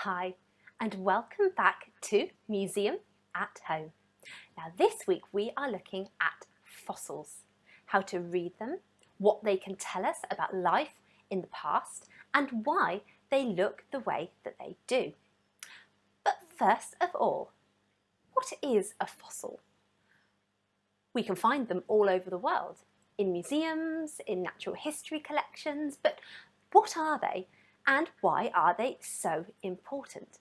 Hi, and welcome back to Museum at Home. Now this week we are looking at fossils, how to read them, what they can tell us about life in the past, and why they look the way that they do. But first of all, what is a fossil? We can find them all over the world, in museums, in natural history collections, but what are they? And why are they so important?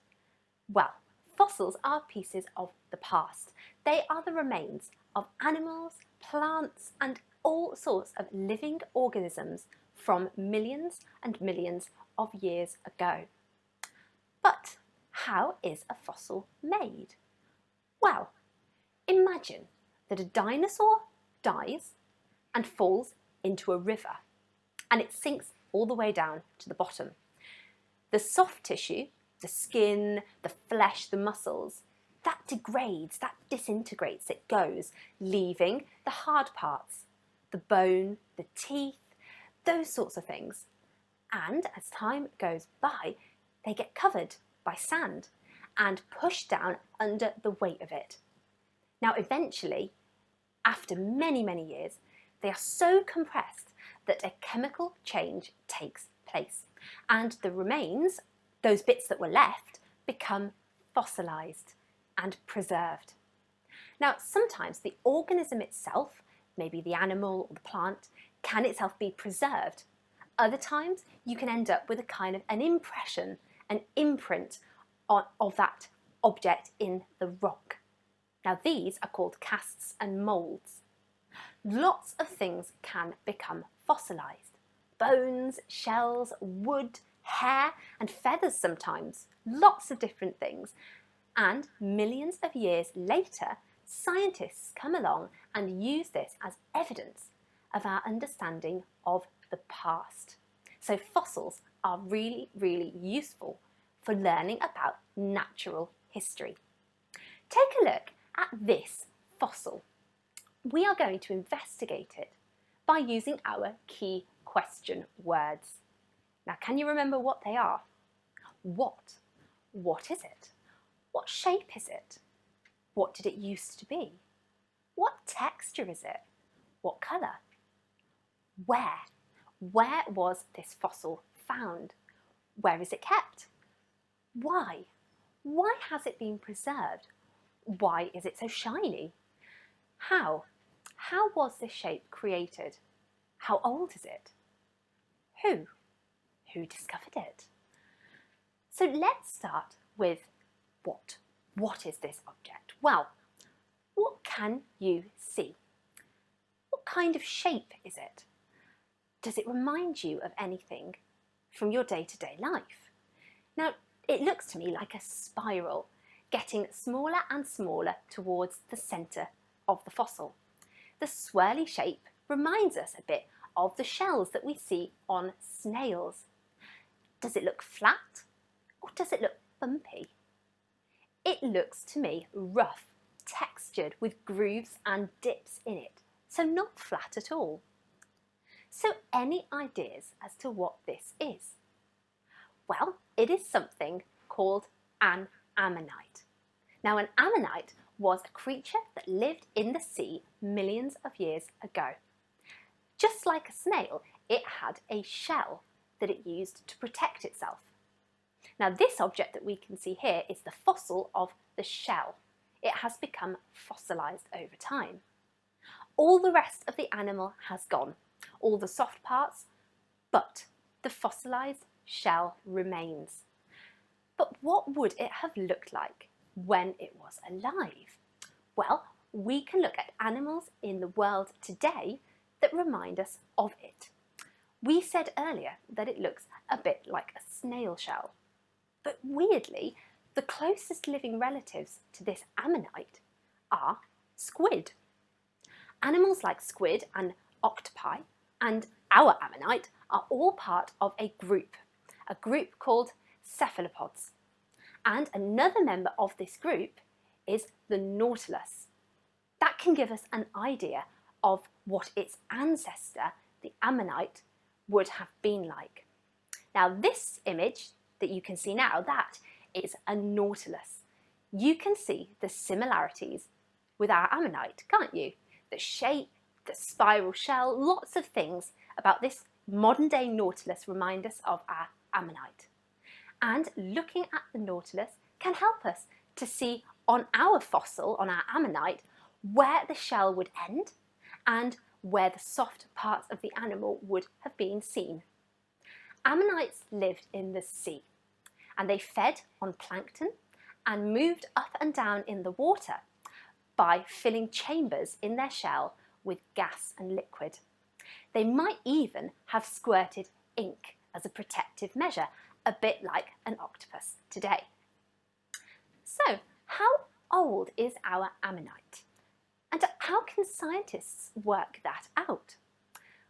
Well, fossils are pieces of the past. They are the remains of animals, plants, and all sorts of living organisms from millions and millions of years ago. But how is a fossil made? Well, imagine that a dinosaur dies and falls into a river, and it sinks all the way down to the bottom. The soft tissue, the skin, the flesh, the muscles, that degrades, that disintegrates, it goes, leaving the hard parts, the bone, the teeth, those sorts of things. And as time goes by, they get covered by sand and pushed down under the weight of it. Now eventually, after many, many years, they are so compressed that a chemical change takes place, and the remains, those bits that were left, become fossilised and preserved. Now, sometimes the organism itself, maybe the animal or the plant, can itself be preserved. Other times, you can end up with a kind of an impression, an imprint of that object in the rock. Now, these are called casts and moulds. Lots of things can become fossilised. Bones, shells, wood, hair and feathers sometimes. Lots of different things. And millions of years later, scientists come along and use this as evidence of our understanding of the past. So fossils are really, really useful for learning about natural history. Take a look at this fossil. We are going to investigate it by using our key question words. Now, can you remember what they are? What? What is it? What shape is it? What did it used to be? What texture is it? What colour? Where? Where was this fossil found? Where is it kept? Why? Why has it been preserved? Why is it so shiny? How? How was this shape created? How old is it? Who? Who discovered it? So let's start with what? What is this object? Well, what can you see? What kind of shape is it? Does it remind you of anything from your day-to-day life? Now, it looks to me like a spiral, getting smaller and smaller towards the centre of the fossil. The swirly shape reminds us a bit of the shells that we see on snails. Does it look flat or does it look bumpy? It looks to me rough, textured with grooves and dips in it, so not flat at all. So any ideas as to what this is? Well, it is something called an ammonite. Now, an ammonite was a creature that lived in the sea millions of years ago. Just like a snail, it had a shell that it used to protect itself. Now, this object that we can see here is the fossil of the shell. It has become fossilised over time. All the rest of the animal has gone, all the soft parts, but the fossilised shell remains. But what would it have looked like when it was alive? Well, we can look at animals in the world today that remind us of it. We said earlier that it looks a bit like a snail shell, but weirdly, the closest living relatives to this ammonite are squid. Animals like squid and octopi and our ammonite are all part of a group called Cephalopods. And another member of this group is the Nautilus. That can give us an idea of what its ancestor, the ammonite, would have been like. Now this image that you can see now, that is a nautilus. You can see the similarities with our ammonite, can't you? The shape, the spiral shell, lots of things about this modern day nautilus remind us of our ammonite. And looking at the nautilus can help us to see on our fossil, on our ammonite, where the shell would end and where the soft parts of the animal would have been seen. Ammonites lived in the sea and they fed on plankton and moved up and down in the water by filling chambers in their shell with gas and liquid. They might even have squirted ink as a protective measure, a bit like an octopus today. So, how old is our ammonite? And how can scientists work that out?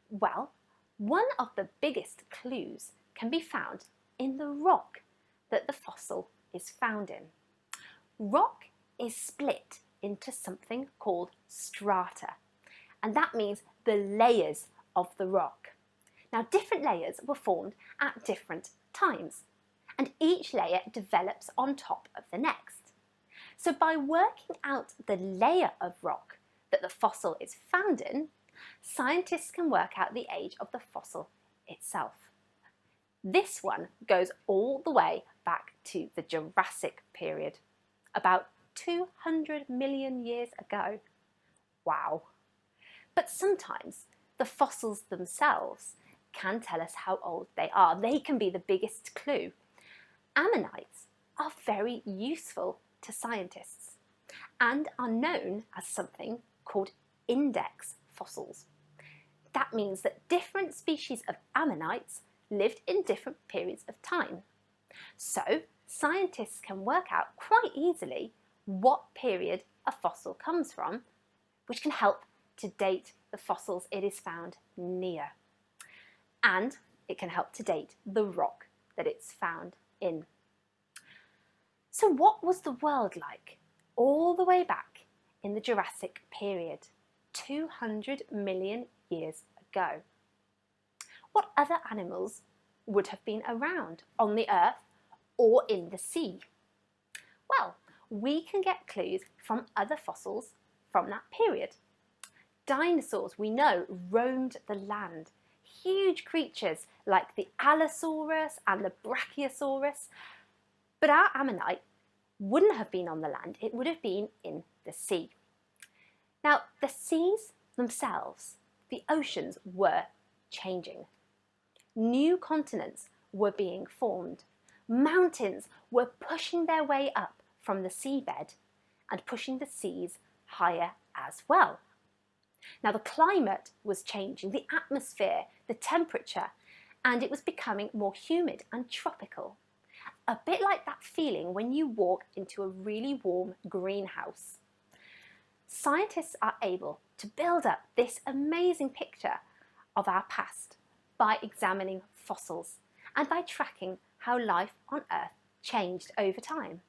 Well, one of the biggest clues can be found in the rock that the fossil is found in. Rock is split into something called strata, and that means the layers of the rock. Now, different layers were formed at different times, and each layer develops on top of the next. So by working out the layer of rock that the fossil is found in, scientists can work out the age of the fossil itself. This one goes all the way back to the Jurassic period, about 200 million years ago. Wow! But sometimes the fossils themselves can tell us how old they are. They can be the biggest clue. Ammonites are very useful to scientists and are known as something called index fossils. That means that different species of ammonites lived in different periods of time. So scientists can work out quite easily what period a fossil comes from, which can help to date the fossils it is found near. And it can help to date the rock that it's found in. So what was the world like all the way back in the Jurassic period, 200 million years ago? What other animals would have been around on the Earth or in the sea? Well, we can get clues from other fossils from that period. Dinosaurs, we know, roamed the land. Huge creatures like the Allosaurus and the Brachiosaurus. But our ammonite wouldn't have been on the land, it would have been in the sea. Now, the seas themselves, the oceans, were changing. New continents were being formed. Mountains were pushing their way up from the seabed and pushing the seas higher as well. Now, the climate was changing, the atmosphere, the temperature, and it was becoming more humid and tropical. A bit like that feeling when you walk into a really warm greenhouse. Scientists are able to build up this amazing picture of our past by examining fossils and by tracking how life on Earth changed over time.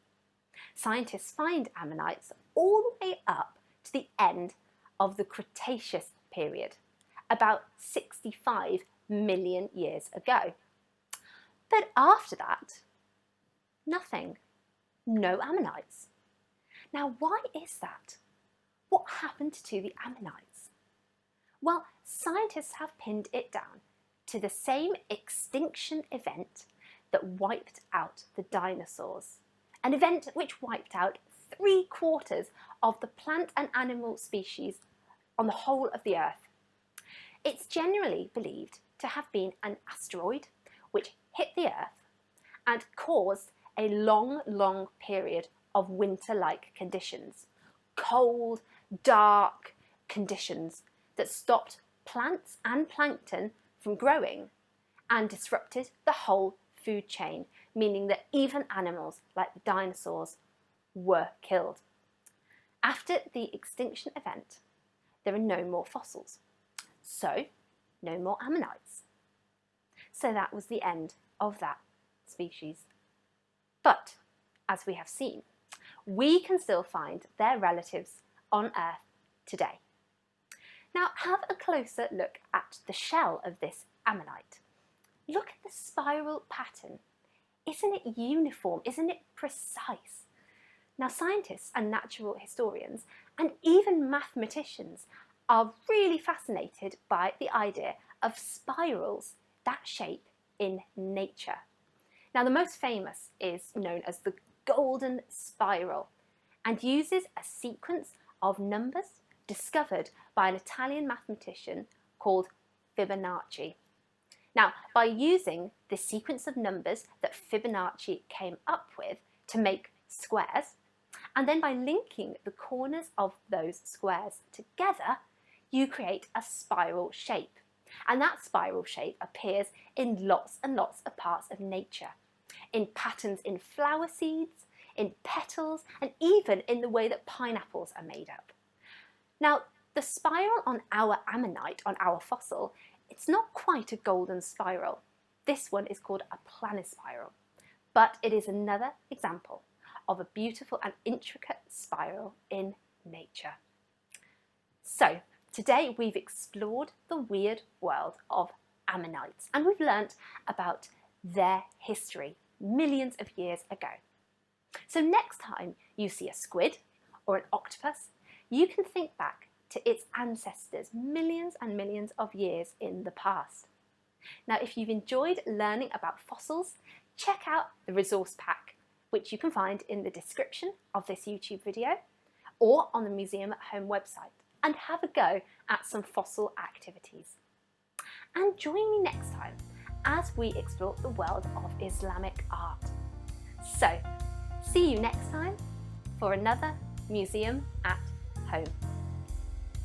Scientists find ammonites all the way up to the end of the Cretaceous period, about 65 million years ago. But after that, nothing. No ammonites. Now, why is that? What happened to the ammonites? Well, scientists have pinned it down to the same extinction event that wiped out the dinosaurs. An event which wiped out 3/4 of the plant and animal species on the whole of the Earth. It's generally believed to have been an asteroid which hit the Earth and caused a long period of winter-like conditions. Cold, dark conditions that stopped plants and plankton from growing and disrupted the whole food chain, meaning that even animals like the dinosaurs were killed. After the extinction event, there are no more fossils, so no more ammonites. So that was the end of that species. But, as we have seen, we can still find their relatives on Earth today. Now have a closer look at the shell of this ammonite. Look at the spiral pattern. Isn't it uniform? Isn't it precise? Now, scientists and natural historians and even mathematicians are really fascinated by the idea of spirals that shape in nature. Now, the most famous is known as the golden spiral and uses a sequence of numbers discovered by an Italian mathematician called Fibonacci. Now, by using the sequence of numbers that Fibonacci came up with to make squares, and then by linking the corners of those squares together, you create a spiral shape. And that spiral shape appears in lots and lots of parts of nature, in patterns in flower seeds, in petals, and even in the way that pineapples are made up. Now, the spiral on our ammonite, on our fossil, it's not quite a golden spiral. This one is called a planispiral, but it is another example of a beautiful and intricate spiral in nature. So, today we've explored the weird world of ammonites and we've learnt about their history millions of years ago. So next time you see a squid or an octopus, you can think back to its ancestors millions and millions of years in the past. Now, if you've enjoyed learning about fossils, check out the resource pack, which you can find in the description of this YouTube video or on the Museum at Home website, and have a go at some fossil activities. And join me next time as we explore the world of Islamic art. So, see you next time for another Museum at Home.